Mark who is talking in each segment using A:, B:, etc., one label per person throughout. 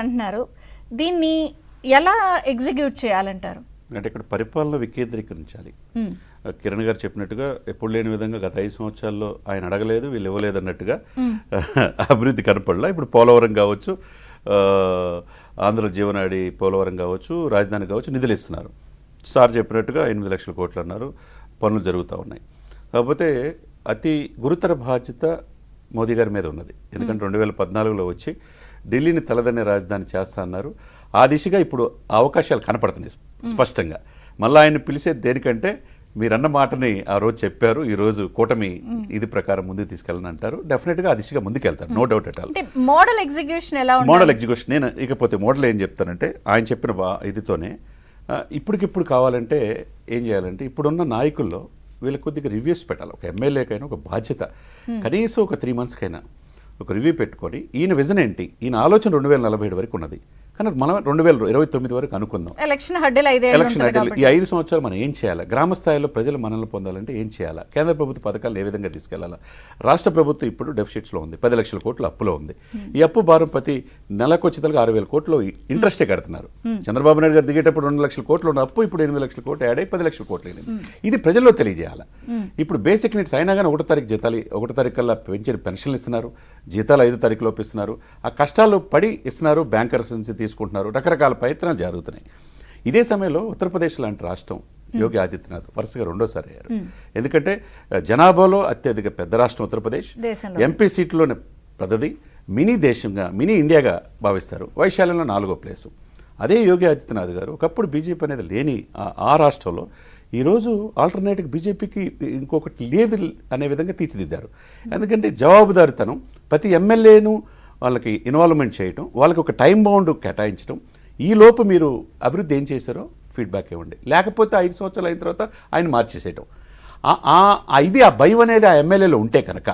A: అంటున్నారు. దీన్ని ఎలా ఎగ్జిక్యూట్ చేయాలంటారు?
B: అంటే ఇక్కడ పరిపాలన వికేంద్రీకరించాలి. కిరణ్ గారు చెప్పినట్టుగా ఎప్పుడు లేని విధంగా గత 5 సంవత్సరాల్లో ఆయన అడగలేదు, వీళ్ళు ఇవ్వలేదు అన్నట్టుగా అభివృద్ధి కనపడలా. ఇప్పుడు పోలవరం కావచ్చు, ఆంధ్ర జీవనాడి పోలవరం కావచ్చు, రాజధాని కావచ్చు, నిధులు ఇస్తున్నారు. సార్ చెప్పినట్టుగా 8 లక్షల కోట్లు అన్నారు, పనులు జరుగుతూ ఉన్నాయి. కాకపోతే అతి గురుతర బాధ్యత మోదీ గారి మీద ఉన్నది. ఎందుకంటే 2014లో వచ్చి ఢిల్లీని తలదన్నే రాజధాని చేస్తా అన్నారు. ఆ దిశగా ఇప్పుడు అవకాశాలు కనపడుతున్నాయి స్పష్టంగా. మళ్ళీ ఆయన పిలిచేది దేనికంటే మీరన్న మాటని ఆ రోజు చెప్పారు, ఈ రోజు కూటమి ఇది ప్రకారం ముందుకు తీసుకెళ్ళని అంటారు. డెఫినెట్గా ఆ దిశగా ముందుకెళ్తారు, no doubt at all.
A: Model execution ఎలా ఉంది?
B: మోడల్ ఎగ్జిక్యూషన్ నేను ఇకపోతే మోడల్ ఏం చెప్తానంటే ఆయన చెప్పిన ఇదితోనే ఇప్పటికిప్పుడు కావాలంటే ఏం చేయాలంటే ఇప్పుడున్న నాయకుల్లో వీళ్ళకి కొద్దిగా రివ్యూస్ పెట్టాలి. ఒక ఎమ్మెల్యేకైనా ఒక బాధ్యత, కనీసం ఒక 3 monthsకైనా ఒక రివ్యూ పెట్టుకొని ఈయన విజన్ ఏంటి, ఈయన ఆలోచన 2047 వరకు ఉన్నది, కానీ మనం 2029 వరకు అనుకుందాం.
A: ఎలక్షన్ హడ్డీలు
B: ఈ 5 సంవత్సరాలు మనం ఏం చేయాలి, గ్రామ స్థాయిలో ప్రజలు మనల్ని పొందాలంటే ఏం చేయాలా, కేంద్ర ప్రభుత్వ పథకాలను ఏ విధంగా తీసుకెళ్లాలా. రాష్ట్ర ప్రభుత్వం ఇప్పుడు డెఫిసిట్స్లో ఉంది, 10 లక్షల కోట్లు అప్పులో ఉంది. ఈ అప్పు భారం ప్రతి నెలకు వచ్చేతలుగా 6,000 కోట్లు ఇంట్రెస్టే కడుతున్నారు. చంద్రబాబు నాయుడు గారు దిగేటప్పుడు 2 లక్షల కోట్లు ఉన్న అప్పు ఇప్పుడు 8 లక్షల కోట్లు యాడ్ అయ్యి 10 లక్షల కోట్లు అయింది. ఇది ప్రజల్లో తెలియజేయాలి. ఇప్పుడు బేసిక్ నీడ్స్ అయినా కానీ 1వ తారీఖు జీతాలు 1వ తారీఖు కల్లా పెంచిన పెన్షన్లు ఇస్తున్నారు, జీతాలు 5వ తారీఖులోపు ఇస్తున్నారు. ఆ కష్టాలు పడి ఇస్తున్నారు, బ్యాంకర్స్ నుంచి తీసుకుంటున్నారు, రకరకాల ప్రయత్నాలు జరుగుతున్నాయి. ఇదే సమయంలో ఉత్తరప్రదేశ్ లాంటి రాష్ట్రం యోగి ఆదిత్యనాథ్ వరుసగా 2వసారి అయ్యారు. ఎందుకంటే జనాభాలో అత్యధిక పెద్ద రాష్ట్రం ఉత్తరప్రదేశ్, ఎంపీ సీట్లోనే పెద్దది, మినీ దేశంగా మినీ ఇండియాగా భావిస్తారు. వైశాల్యంలో 4వ ప్లేసు. అదే యోగి ఆదిత్యనాథ్ గారు ఒకప్పుడు బీజేపీ అనేది లేని ఆ రాష్ట్రంలో ఈరోజు ఆల్టర్నేటివ్ బీజేపీకి ఇంకొకటి లేదు అనే విధంగా తీర్చిదిద్దారు. ఎందుకంటే జవాబుదారితనం, ప్రతి ఎమ్మెల్యేను వాళ్ళకి ఇన్వాల్వ్మెంట్ చేయటం, వాళ్ళకి ఒక టైం బౌండ్ కేటాయించడం, ఈ లోపు మీరు అభివృద్ధి ఏం చేశారో ఫీడ్బ్యాక్ ఇవ్వండి, లేకపోతే 5 సంవత్సరాలు అయిన తర్వాత ఆయన మార్చేసేయటం. ఇది ఆ భయం అనేది ఆ ఎమ్మెల్యేలో ఉంటే కనుక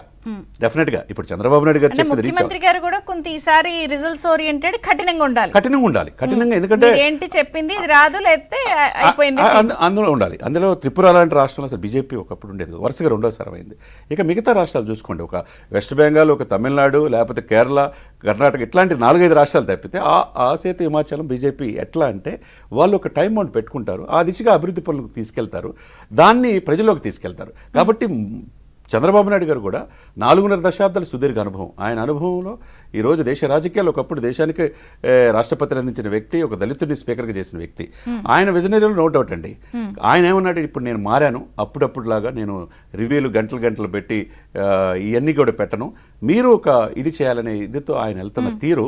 B: డెఫినెట్గా ఇప్పుడు చంద్రబాబు నాయుడు గారు చెప్పింది
A: ముఖ్యమంత్రి గారు కూడా కొంత ఈసారి రిజల్ట్స్ ఓరియంటెడ్ కఠినంగా ఉండాలి.
B: కఠినంగా ఎందుకంటే
A: ఏంటి చెప్పింది ఇది రాదు, లేకపోతే అయిపోయింది
B: అందులో ఉండాలి. అందులో త్రిపుర లాంటి రాష్ట్రంలో అసలు బీజేపీ ఒకప్పుడు ఉండేది, వరుసగా 2వసారి అయింది. ఇక మిగతా రాష్ట్రాలు చూసుకోండి, ఒక వెస్ట్ బెంగాల్, ఒక తమిళనాడు, లేకపోతే కేరళ, కర్ణాటక, ఇట్లాంటి 4-5 రాష్ట్రాలు తప్పితే ఆ సేతు హిమాచలం బీజేపీ ఎట్లా అంటే వాళ్ళు ఒక టైం బౌండ్ పెట్టుకుంటారు, ఆ దిశగా అభివృద్ధి పనులకు తీసుకెళ్తారు, దాన్ని ప్రజల్లోకి తీసుకెళ్తారు. కాబట్టి చంద్రబాబు నాయుడు గారు కూడా 4.5 దశాబ్దాల సుదీర్ఘ అనుభవం, ఆయన అనుభవంలో ఈరోజు దేశ రాజకీయాల్లో ఒకప్పుడు దేశానికి రాష్ట్రపతిని అందించిన వ్యక్తి, ఒక దళితుడిని స్పీకర్గా చేసిన వ్యక్తి, ఆయన విజనరీలో నో డౌట్ అండి. ఆయన ఏమన్నాడు, ఇప్పుడు నేను మారాను, అప్పుడప్పుడులాగా నేను రివ్యూలు గంటలు పెట్టి ఇవన్నీ కూడా పెట్టను, మీరు ఒక ఇది చేయాలనే ఇదితో ఆయన వెళ్తున్న తీరు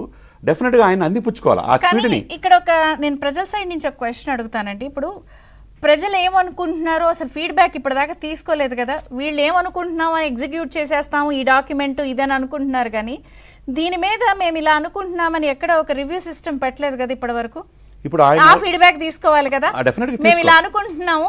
B: డెఫినెట్గా ఆయన అందిపుచ్చుకోవాలి ఆ స్పీడ్ని.
A: ఇక్కడ నేను ప్రజల సైడ్ నుంచి ఒక క్వశ్చన్ అడుగుతానండి. ఇప్పుడు ప్రజలు ఏమనుకుంటున్నారో అసలు ఫీడ్బ్యాక్ ఇప్పటిదాకా తీసుకోలేదు కదా, వీళ్ళు ఏమనుకుంటున్నామో ఎగ్జిక్యూట్ చేసేస్తాము ఈ డాక్యుమెంట్ ఇదని అనుకుంటున్నారు, కానీ దీని మీద మేము ఇలా అనుకుంటున్నామని ఎక్కడ ఒక రివ్యూ సిస్టమ్ పెట్టలేదు కదా ఇప్పటి వరకు.
B: ఇప్పుడు
A: ఆ ఫీడ్బ్యాక్ తీసుకోవాలి కదా, మేము ఇలా అనుకుంటున్నాము